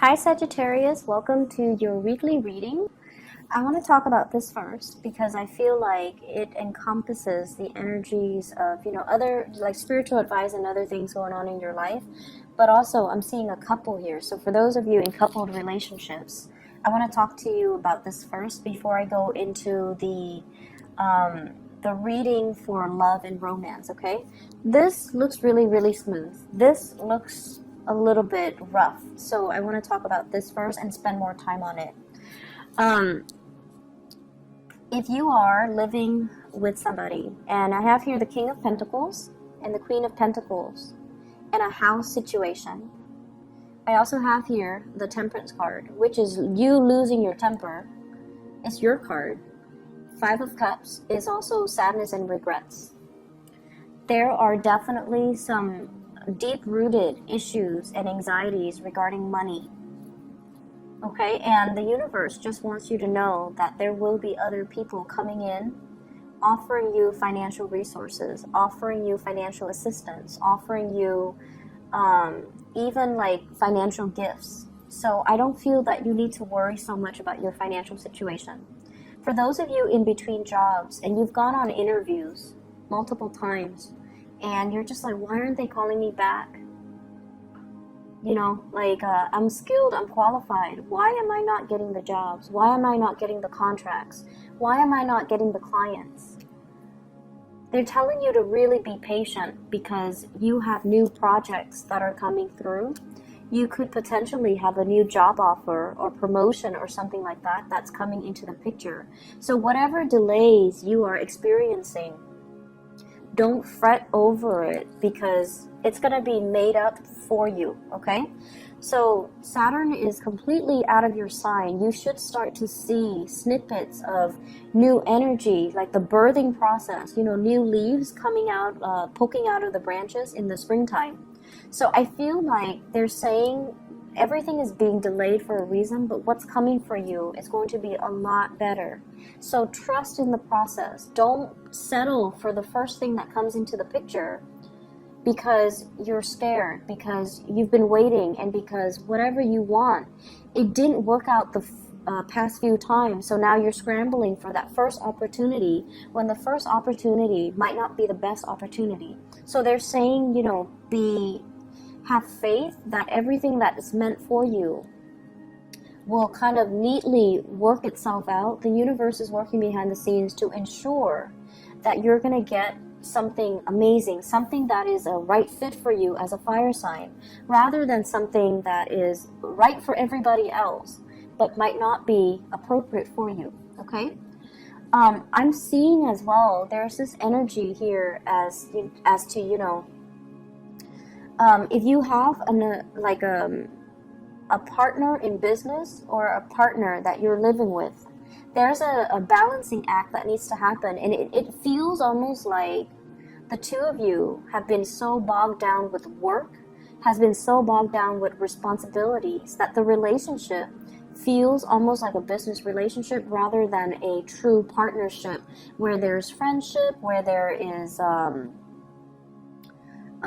Hi Sagittarius, welcome to your weekly reading. I want to talk about this first because I feel like it encompasses the energies of, other like spiritual advice and other things going on in your life. But also I'm seeing a couple here. So for those of you in coupled relationships, I want to talk to you about this first before I go into the reading for love and romance, okay? This looks really, really smooth. This looks a little bit rough. So I want to talk about this first and spend more time on it. If you are living with somebody, and I have here the King of Pentacles and the Queen of Pentacles in a house situation. I also have here the Temperance card, which is you losing your temper. It's your card. Five of Cups is also sadness and regrets. There are definitely some deep-rooted issues and anxieties regarding money. Okay, and the universe just wants you to know that there will be other people coming in, offering you financial resources, offering you financial assistance, offering you even like financial gifts. So I don't feel that you need to worry so much about your financial situation. For those of you in between jobs and you've gone on interviews multiple times and you're just like, why aren't they calling me back? I'm skilled, I'm qualified. Why am I not getting the jobs? Why am I not getting the contracts? Why am I not getting the clients? They're telling you to really be patient because you have new projects that are coming through. You could potentially have a new job offer or promotion or something like that that's coming into the picture. So whatever delays you are experiencing, don't fret over it because it's going to be made up for you, okay? So Saturn is completely out of your sign. You should start to see snippets of new energy, like the birthing process, new leaves coming out, poking out of the branches in the springtime. So I feel like they're saying everything is being delayed for a reason, but what's coming for you is going to be a lot better. So trust in the process. Don't settle for the first thing that comes into the picture because you're scared, because you've been waiting, and because whatever you want, it didn't work out the past few times. So now you're scrambling for that first opportunity when the first opportunity might not be the best opportunity. So they're saying, have faith that everything that is meant for you will kind of neatly work itself out. The universe is working behind the scenes to ensure that you're going to get something amazing, something that is a right fit for you as a fire sign, rather than something that is right for everybody else, but might not be appropriate for you, okay? I'm seeing as well, there's this energy here as to, if you have a partner in business or a partner that you're living with, there's a balancing act that needs to happen, and it feels almost like the two of you have been so bogged down with work, has been so bogged down with responsibilities that the relationship feels almost like a business relationship rather than a true partnership where there's friendship, where there is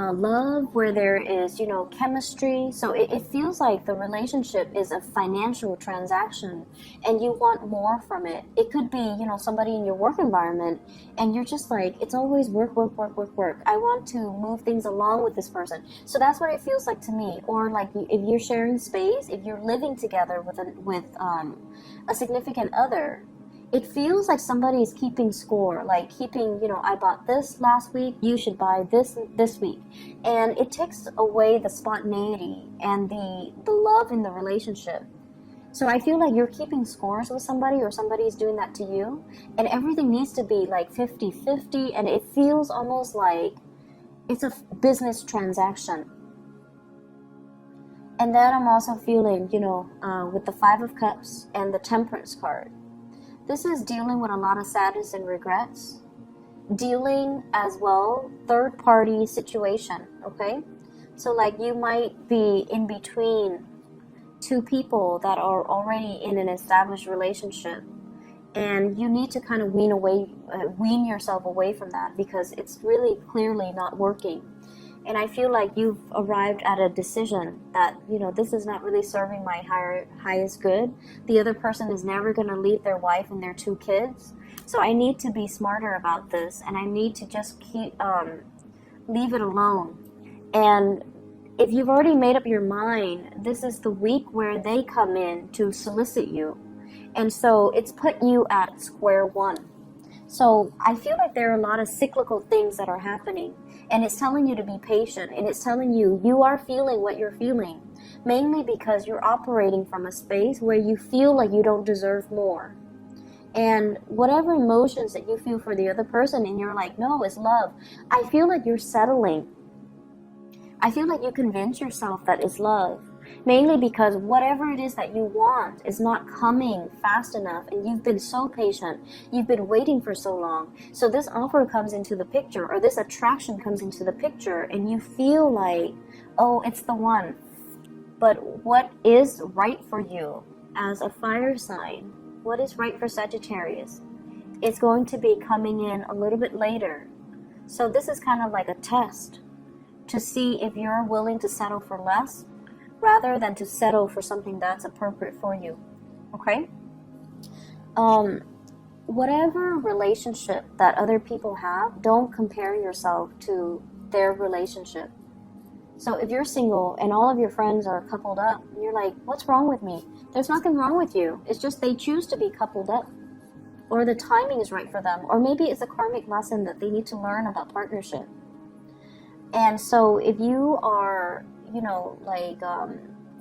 love, where there is, chemistry. So it feels like the relationship is a financial transaction and you want more from it. It could be, somebody in your work environment and you're just like, it's always work, work, work, work, work. I want to move things along with this person. So that's what it feels like to me. Or like if you're sharing space, if you're living together with a significant other, it feels like somebody is keeping score, like keeping, I bought this last week, you should buy this week. And it takes away the spontaneity and the love in the relationship. So I feel like you're keeping scores with somebody or somebody's doing that to you. And everything needs to be like 50-50. And it feels almost like it's a business transaction. And then I'm also feeling, with the Five of Cups and the Temperance card. This is dealing with a lot of sadness and regrets. Dealing as well, third-party situation, okay? So like you might be in between two people that are already in an established relationship. And you need to kind of wean yourself away from that because it's really clearly not working. And I feel like you've arrived at a decision that, you know, this is not really serving my highest good. The other person is never going to leave their wife and their 2 kids. So I need to be smarter about this, and I need to just leave it alone. And if you've already made up your mind, this is the week where they come in to solicit you. And so it's put you at square one. So I feel like there are a lot of cyclical things that are happening, and it's telling you to be patient, and it's telling you you are feeling what you're feeling, mainly because you're operating from a space where you feel like you don't deserve more. And whatever emotions that you feel for the other person, and you're like, no, it's love, I feel like you're settling. I feel like you convince yourself that it's love, mainly because whatever it is that you want is not coming fast enough, and you've been so patient, you've been waiting for so long. So this offer comes into the picture, or this attraction comes into the picture, and you feel like, oh, it's the one. But what is right for you as a fire sign? What is right for Sagittarius? It's going to be coming in a little bit later. So this is kind of like a test to see if you're willing to settle for less rather than to settle for something that's appropriate for you. Okay? Whatever relationship that other people have, don't compare yourself to their relationship. So if you're single and all of your friends are coupled up, you're like, what's wrong with me? There's nothing wrong with you. It's just they choose to be coupled up, or the timing is right for them, or maybe it's a karmic lesson that they need to learn about partnership. And so if you are, you know, like,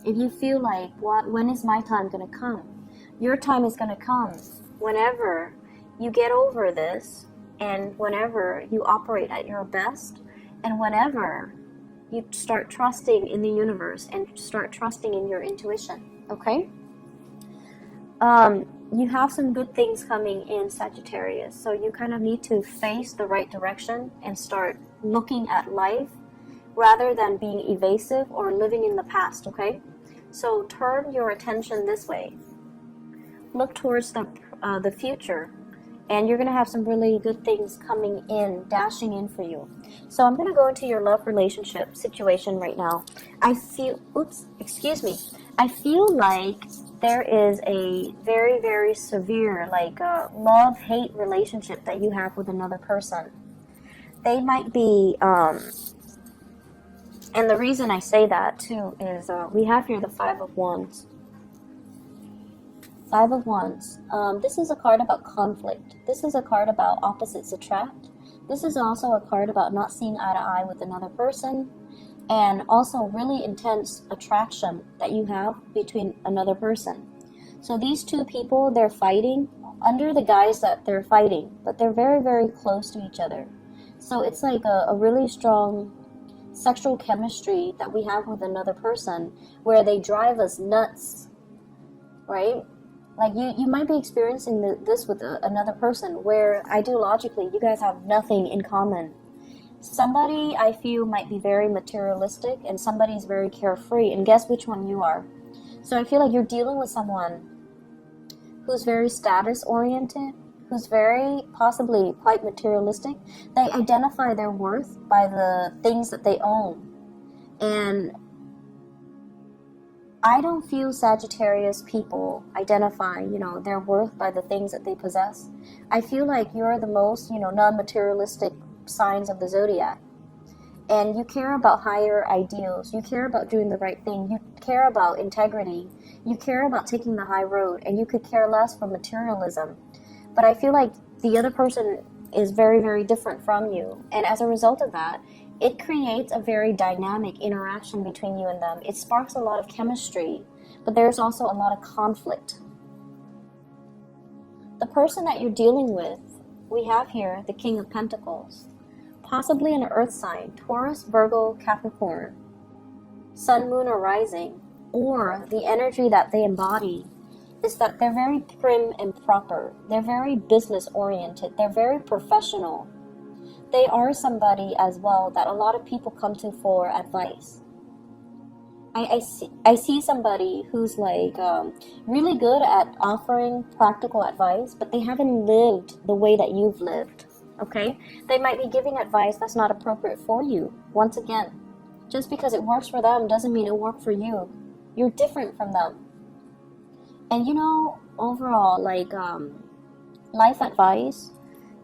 if you feel like, when is my time going to come? Your time is going to come whenever you get over this, and whenever you operate at your best, and whenever you start trusting in the universe and start trusting in your intuition. Okay? You have some good things coming in, Sagittarius, so you kind of need to face the right direction and start looking at life rather than being evasive or living in the past. Okay? So turn your attention this way. Look towards the future, and you're going to have some really good things coming in, dashing in for you. So I'm going to go into your love relationship situation right now. I feel like there is a very, very severe, like, love-hate relationship that you have with another person. They might be, and the reason I say that too is we have here the Five of Wands. Five of Wands. This is a card about conflict. This is a card about opposites attract. This is also a card about not seeing eye to eye with another person, and also really intense attraction that you have between another person. So these two people, they're fighting under the guise that they're fighting, but they're very, very close to each other. So it's like a really strong sexual chemistry that we have with another person, where they drive us nuts, right? Like you might be experiencing this with another person, where ideologically you guys have nothing in common. Somebody, I feel, might be very materialistic, and somebody's very carefree, and guess which one you are. So I feel like you're dealing with someone who's very status oriented, who's very possibly quite materialistic. They identify their worth by the things that they own. And I don't feel Sagittarius people identify, their worth by the things that they possess. I feel like you're the most, non-materialistic signs of the zodiac. And you care about higher ideals. You care about doing the right thing. You care about integrity. You care about taking the high road. And you could care less for materialism. But I feel like the other person is very, very different from you. And as a result of that, it creates a very dynamic interaction between you and them. It sparks a lot of chemistry, but there's also a lot of conflict. The person that you're dealing with, we have here the King of Pentacles, possibly an earth sign, Taurus, Virgo, Capricorn, Sun, Moon, or Rising, or the energy that they embody is that they're very prim and proper. They're very business oriented. They're very professional. They are somebody as well that a lot of people come to for advice. I see somebody who's like really good at offering practical advice, but they haven't lived the way that you've lived. okay? They might be giving advice that's not appropriate for you. Once again, just because it works for them doesn't mean it worked for you. You're different from them. And you know, overall, like, life advice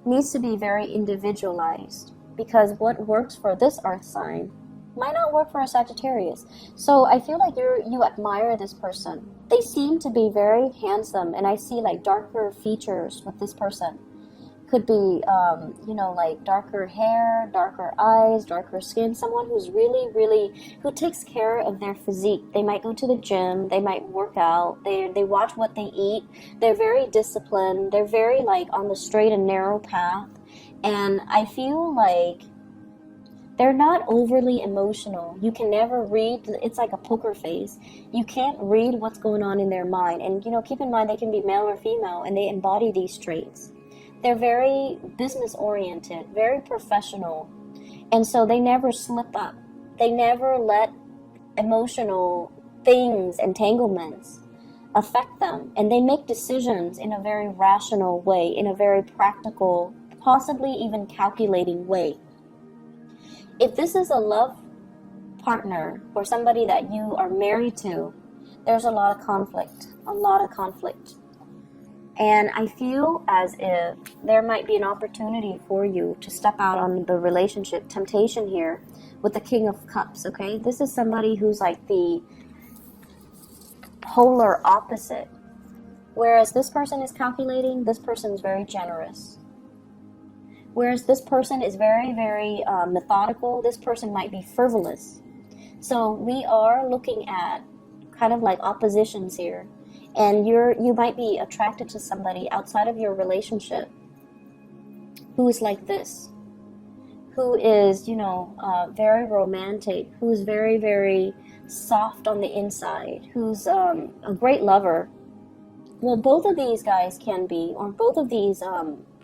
needs to be very individualized, because what works for this earth sign might not work for a Sagittarius. So I feel like you admire this person. They seem to be very handsome, and I see like darker features with this person. Could be, you know, like darker hair, darker eyes, darker skin, someone who's who takes care of their physique. They might go to the gym, they might work out, they watch what they eat, they're very disciplined, they're very like on the straight and narrow path, and I feel like they're not overly emotional. You can never read, it's like a poker face. You can't read what's going on in their mind, and you know, keep in mind they can be male or female, and they embody these traits. They're very business-oriented, very professional, and so they never slip up. They never let emotional things, entanglements, affect them, and they make decisions in a very rational way, in a very practical, possibly even calculating way. If this is a love partner or somebody that you are married to, there's a lot of conflict, And I feel as if there might be an opportunity for you to step out on the relationship temptation here with the King of Cups, okay? This is somebody who's like the polar opposite. Whereas this person is calculating, this person is very generous. Whereas this person is very, very methodical, this person might be frivolous. So we are looking at kind of like oppositions here. And you might be attracted to somebody outside of your relationship who is like this, who is, you know, very romantic, who's very, very soft on the inside, who's a great lover. Well, both of these guys can be, or both of these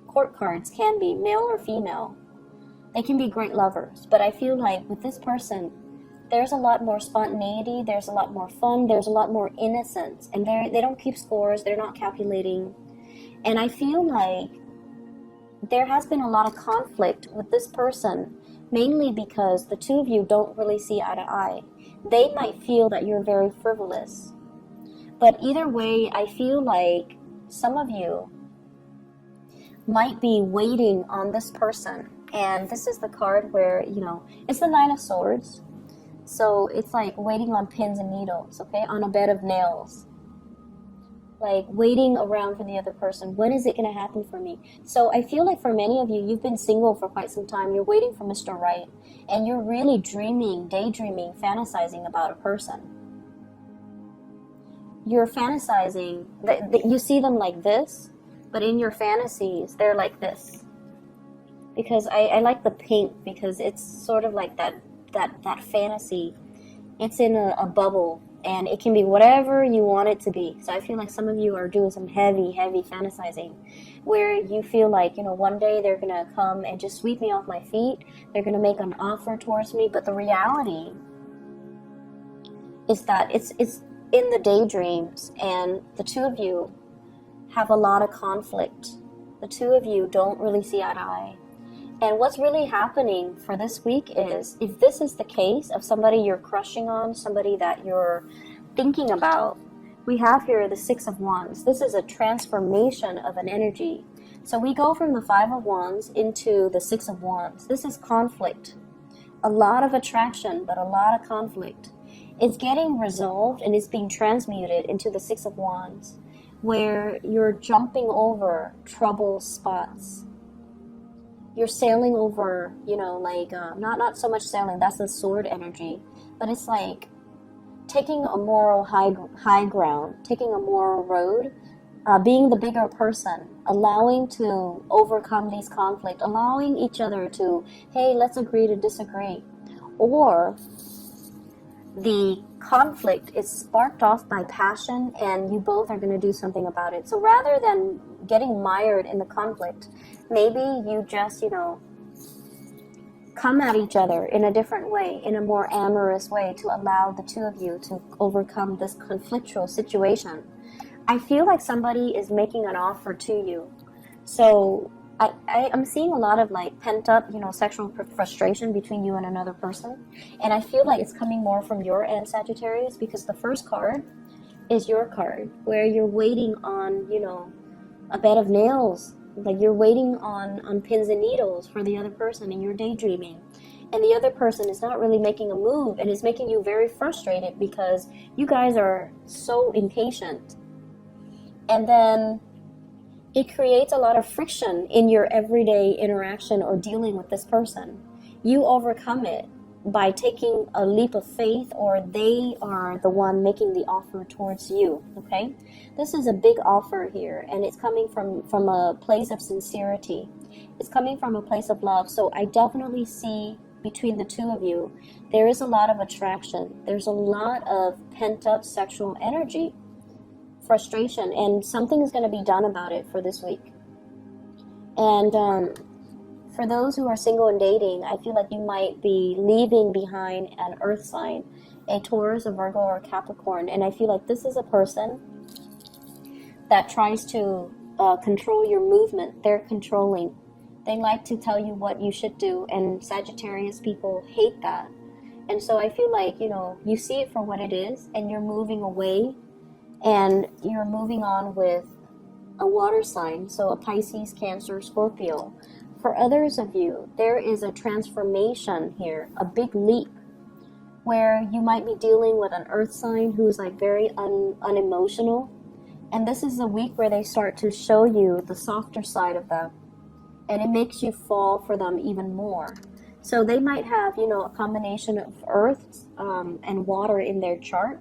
court cards can be male or female. They can be great lovers, but I feel like with this person, there's a lot more spontaneity, there's a lot more fun, there's a lot more innocence, and they don't keep scores, they're not calculating. And I feel like there has been a lot of conflict with this person, mainly because the two of you don't really see eye to eye. They might feel that you're very frivolous. But either way, I feel like some of you might be waiting on this person. And this is the card where, you know, it's the Nine of Swords. So it's like waiting on pins and needles, okay, on a bed of nails. Like waiting around for the other person. When is it going to happen for me? So I feel like for many of you, you've been single for quite some time. You're waiting for Mr. Right. And you're really dreaming, daydreaming, fantasizing about a person. You're fantasizing. You see them like this, but in your fantasies, they're like this. Because I like the pink, because it's sort of like that fantasy. It's in a bubble, and it can be whatever you want it to be. So I feel like some of you are doing some heavy fantasizing, where you feel like, you know, one day they're gonna come and just sweep me off my feet. They're gonna make an offer towards me, but the reality is that it's in the daydreams, and the two of you have a lot of conflict. The two of you don't really see eye to eye. And what's really happening for this week is, if this is the case of somebody you're crushing on, somebody that you're thinking about, we have here the Six of Wands. This is a transformation of an energy. So we go from the Five of Wands into the Six of Wands. This is conflict. A lot of attraction, but a lot of conflict. It's getting resolved and it's being transmuted into the Six of Wands, where you're jumping over trouble spots. You're sailing over, you know, like, not so much sailing, that's the sword energy, but it's like taking a moral high ground, taking a moral road, being the bigger person, allowing to overcome these conflicts, allowing each other to, hey, let's agree to disagree. Or the conflict is sparked off by passion, and you both are going to do something about it. So rather than getting mired in the conflict, maybe you just, you know, come at each other in a different way, in a more amorous way, to allow the two of you to overcome this conflictual situation. I feel like somebody is making an offer to you. So I'm seeing a lot of like pent up, sexual frustration between you and another person. And I feel like it's coming more from your end, Sagittarius, because the first card is your card where you're waiting on, a bed of nails. Like you're waiting on pins and needles for the other person and you're daydreaming. And the other person is not really making a move and is making you very frustrated because you guys are so impatient. And then it creates a lot of friction in your everyday interaction or dealing with this person. You overcome it by taking a leap of faith, or they are the one making the offer towards you, okay? This is a big offer here, and it's coming from a place of sincerity. It's coming from a place of love. So I definitely see between the two of you, there is a lot of attraction. There's a lot of pent-up sexual energy, frustration, and something is going to be done about it for this week. And for those who are single and dating, I feel like you might be leaving behind an earth sign, a Taurus, a Virgo, or a Capricorn. And I feel like this is a person that tries to control your movement. They're controlling. They like to tell you what you should do, and Sagittarius people hate that. And so I feel like, you see it for what it is, and you're moving away, and you're moving on with a water sign, so a Pisces, Cancer, Scorpio. For others of you, there is a transformation here, a big leap, where you might be dealing with an earth sign who's like very unemotional. And this is a week where they start to show you the softer side of them. And it makes you fall for them even more. So they might have, a combination of earth and water in their chart.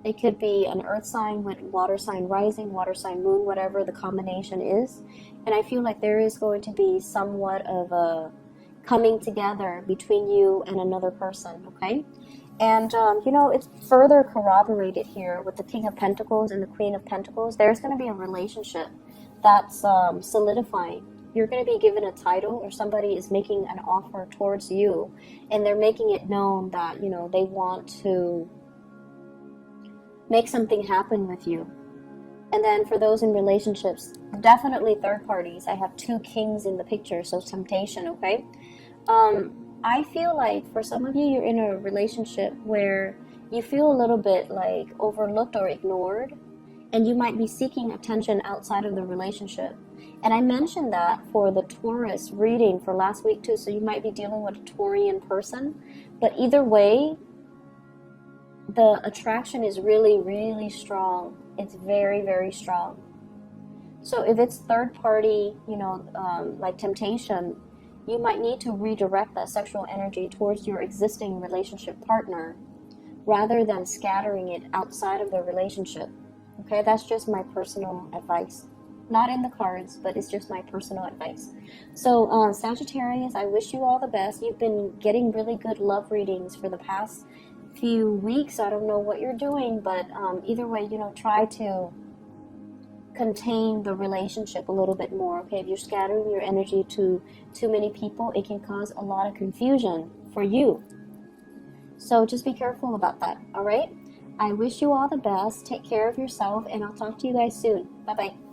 It could be an earth sign with water sign rising, water sign moon, whatever the combination is. And I feel like there is going to be somewhat of a coming together between you and another person, okay? And, it's further corroborated here with the King of Pentacles and the Queen of Pentacles. There's going to be a relationship that's solidifying. You're going to be given a title, or somebody is making an offer towards you, and they're making it known that, they want to make something happen with you. And then for those in relationships, definitely third parties. I have 2 kings in the picture, so temptation, okay? I feel like for some of you, you're in a relationship where you feel a little bit like overlooked or ignored, and you might be seeking attention outside of the relationship. And I mentioned that for the Taurus reading for last week too, so you might be dealing with a Taurian person. But either way, the attraction is really, really strong. It's very, very strong. So if it's third party, like temptation, you might need to redirect that sexual energy towards your existing relationship partner rather than scattering it outside of the relationship. Okay, that's just my personal advice. Not in the cards, but it's just my personal advice. So Sagittarius, I wish you all the best. You've been getting really good love readings for the past few weeks. I don't know what you're doing, but either way, try to contain the relationship a little bit more. Okay, if you're scattering your energy to too many people, it can cause a lot of confusion for you. So just be careful about that. All right, I wish you all the best. Take care of yourself, and I'll talk to you guys soon. Bye bye.